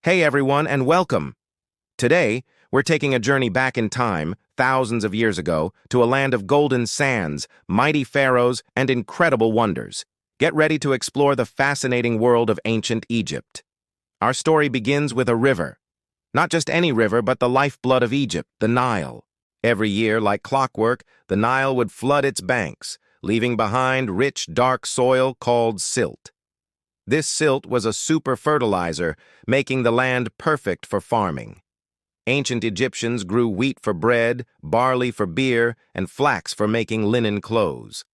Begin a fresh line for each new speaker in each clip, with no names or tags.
Hey everyone, and welcome! Today, we're taking a journey back in time, thousands of years ago, to a land of golden sands, mighty pharaohs, and incredible wonders. Get ready to explore the fascinating world of ancient Egypt. Our story begins with a river. Not just any river, but the lifeblood of Egypt, the Nile. Every year, like clockwork, the Nile would flood its banks, leaving behind rich, dark soil called silt. This silt was a super fertilizer, making the land perfect for farming. Ancient Egyptians grew wheat for bread, barley for beer, and flax for making linen clothes.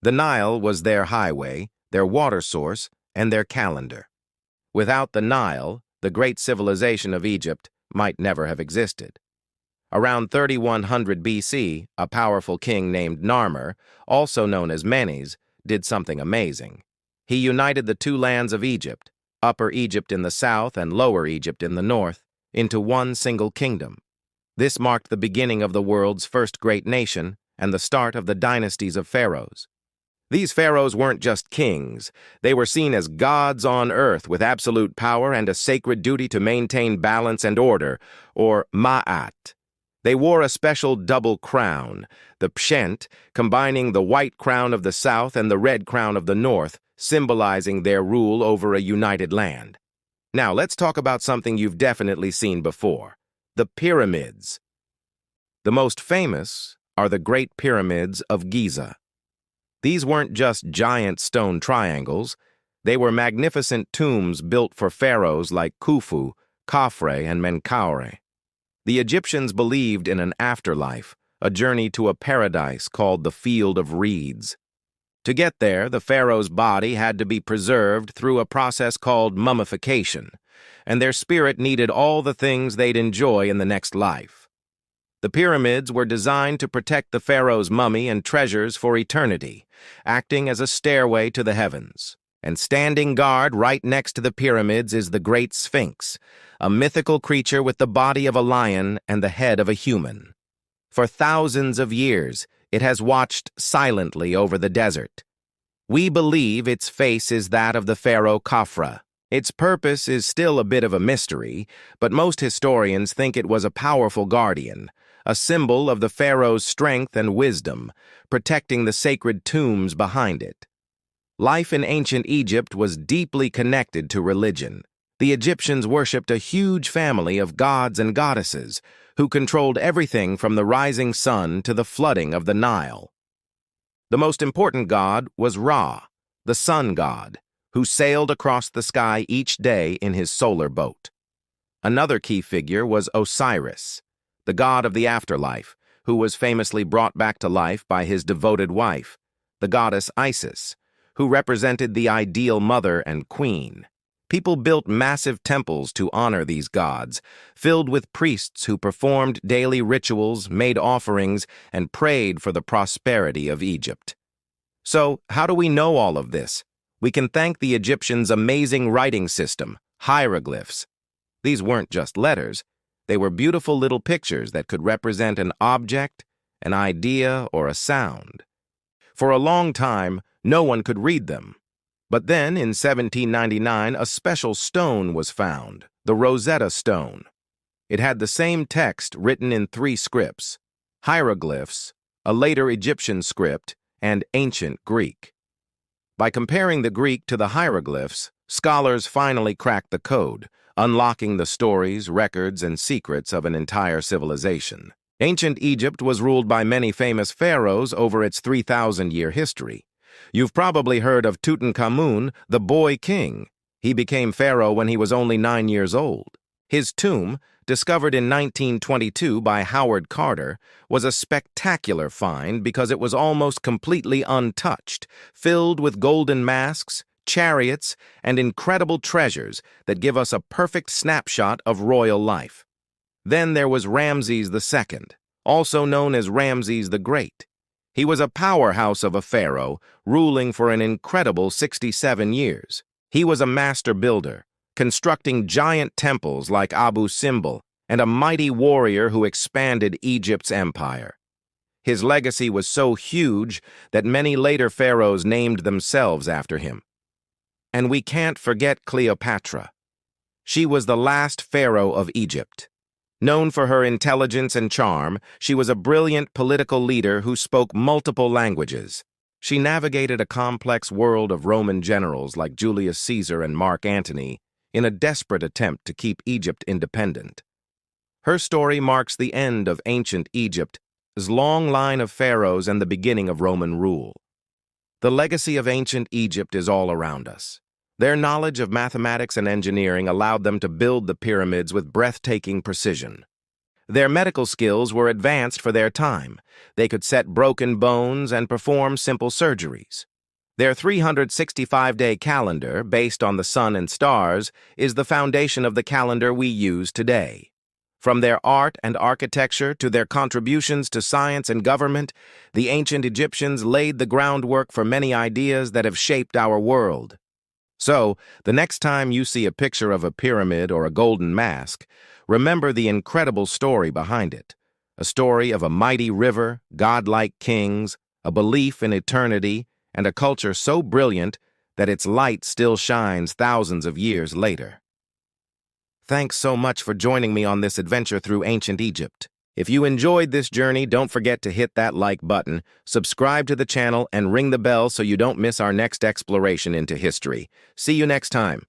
The Nile was their highway, their water source, and their calendar. Without the Nile, the great civilization of Egypt might never have existed. Around 3100 BC, a powerful king named Narmer, also known as Menes, did something amazing. He united the two lands of Egypt, Upper Egypt in the south and Lower Egypt in the north, into one single kingdom. This marked the beginning of the world's first great nation and the start of the dynasties of pharaohs. These pharaohs weren't just kings. They were seen as gods on earth with absolute power and a sacred duty to maintain balance and order, or ma'at. They wore a special double crown, the pshent, combining the white crown of the south and the red crown of the north, symbolizing their rule over a united land. Now, let's talk about something you've definitely seen before: the pyramids. The most famous are the Great Pyramids of Giza. These weren't just giant stone triangles. They were magnificent tombs built for pharaohs like Khufu, Khafre, and Menkaure. The Egyptians believed in an afterlife, a journey to a paradise called the Field of Reeds. To get there, the pharaoh's body had to be preserved through a process called mummification, and their spirit needed all the things they'd enjoy in the next life. The pyramids were designed to protect the pharaoh's mummy and treasures for eternity, acting as a stairway to the heavens. And standing guard right next to the pyramids is the Great Sphinx, a mythical creature with the body of a lion and the head of a human. For thousands of years, it has watched silently over the desert. We believe its face is that of the pharaoh Khafre. Its purpose is still a bit of a mystery, but most historians think it was a powerful guardian, a symbol of the pharaoh's strength and wisdom, protecting the sacred tombs behind it. Life in ancient Egypt was deeply connected to religion. The Egyptians worshipped a huge family of gods and goddesses who controlled everything from the rising sun to the flooding of the Nile. The most important god was Ra, the sun god, who sailed across the sky each day in his solar boat. Another key figure was Osiris, the god of the afterlife, who was famously brought back to life by his devoted wife, the goddess Isis, who represented the ideal mother and queen. People built massive temples to honor these gods, filled with priests who performed daily rituals, made offerings, and prayed for the prosperity of Egypt. So, how do we know all of this? We can thank the Egyptians' amazing writing system, hieroglyphs. These weren't just letters. They were beautiful little pictures that could represent an object, an idea, or a sound. For a long time, no one could read them. But then, in 1799, a special stone was found, the Rosetta Stone. It had the same text written in 3 scripts: hieroglyphs, a later Egyptian script, and ancient Greek. By comparing the Greek to the hieroglyphs, scholars finally cracked the code, unlocking the stories, records, and secrets of an entire civilization. Ancient Egypt was ruled by many famous pharaohs over its 3,000-year history. You've probably heard of Tutankhamun, the boy king. He became pharaoh when he was only 9 years old. His tomb, discovered in 1922 by Howard Carter, was a spectacular find because it was almost completely untouched, filled with golden masks, chariots, and incredible treasures that give us a perfect snapshot of royal life. Then there was Ramses II, also known as Ramses the Great. He was a powerhouse of a pharaoh, ruling for an incredible 67 years. He was a master builder, constructing giant temples like Abu Simbel, and a mighty warrior who expanded Egypt's empire. His legacy was so huge that many later pharaohs named themselves after him. And we can't forget Cleopatra. She was the last pharaoh of Egypt. Known for her intelligence and charm, she was a brilliant political leader who spoke multiple languages. She navigated a complex world of Roman generals like Julius Caesar and Mark Antony in a desperate attempt to keep Egypt independent. Her story marks the end of ancient Egypt's long line of pharaohs and the beginning of Roman rule. The legacy of ancient Egypt is all around us. Their knowledge of mathematics and engineering allowed them to build the pyramids with breathtaking precision. Their medical skills were advanced for their time. They could set broken bones and perform simple surgeries. Their 365-day calendar, based on the sun and stars, is the foundation of the calendar we use today. From their art and architecture to their contributions to science and government, the ancient Egyptians laid the groundwork for many ideas that have shaped our world. So, the next time you see a picture of a pyramid or a golden mask, remember the incredible story behind it. A story of a mighty river, godlike kings, a belief in eternity, and a culture so brilliant that its light still shines thousands of years later. Thanks so much for joining me on this adventure through ancient Egypt. If you enjoyed this journey, don't forget to hit that like button, subscribe to the channel, and ring the bell so you don't miss our next exploration into history. See you next time.